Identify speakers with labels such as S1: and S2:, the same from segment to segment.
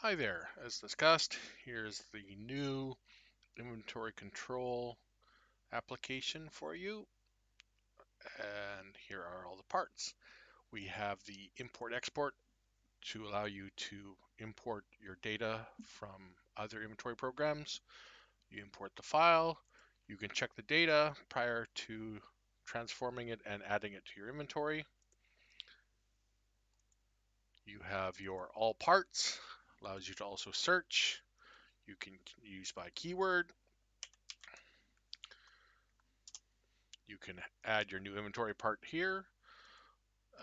S1: Hi there. As discussed, here's the new inventory control application for you. And here are all the parts. We have the import export to allow you to import your data from other inventory programs. You import the file. You can check the data prior to transforming it and adding it to your inventory. You have your all parts, allows you to also search. You can use by keyword. You can add your new inventory part here,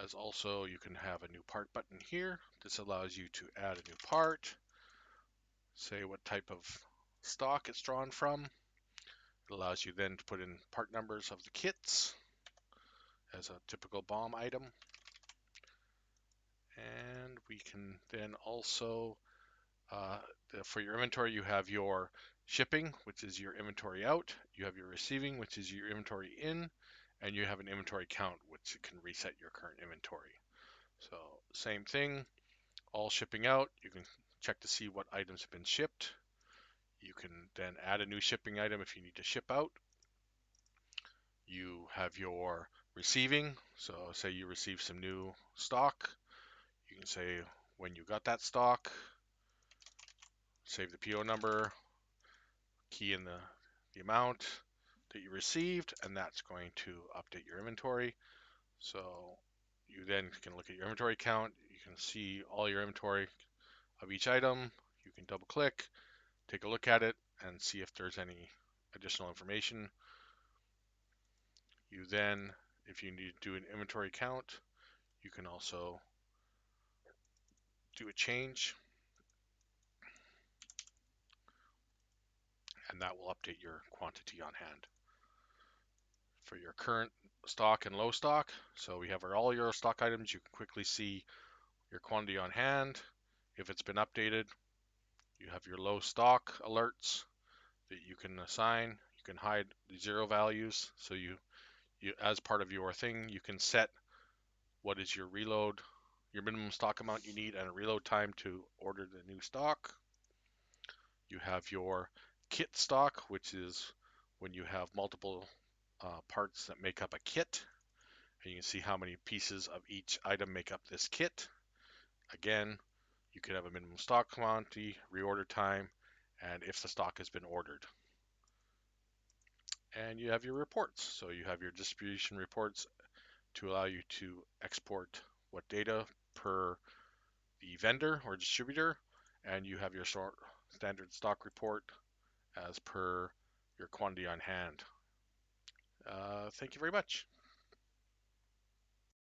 S1: as also you can have a new part button here. This allows you to add a new part, say what type of stock it's drawn from. It allows you then to put in part numbers of the kits as a typical BOM item. And we can then also, for your inventory, you have your shipping, which is your inventory out. You have your receiving, which is your inventory in. And you have an inventory count, which can reset your current inventory. So same thing, all shipping out. You can check to see what items have been shipped. You can then add a new shipping item if you need to ship out. You have your receiving. So say you receive some new stock. You can say when you got that stock, save the PO number, key in the amount that you received, and that's going to update your inventory. So you then can look at your inventory count. You can see all your inventory of each item. You can double click, take a look at it, and see if there's any additional information. You then, if you need to do an inventory count, you can also do a change, and that will update your quantity on hand. For your current stock and low stock, so we have all your stock items. You can quickly see your quantity on hand. If it's been updated, you have your low stock alerts that you can assign. You can hide the zero values. So you as part of your thing, you can set what is your reload, your minimum stock amount you need, and a reload time to order the new stock. You have your kit stock, which is when you have multiple parts that make up a kit. And you can see how many pieces of each item make up this kit. Again, you could have a minimum stock quantity, reorder time, and if the stock has been ordered. And you have your reports. So you have your distribution reports to allow you to export what data per the vendor or distributor, and you have your standard stock report as per your quantity on hand. Thank you very much.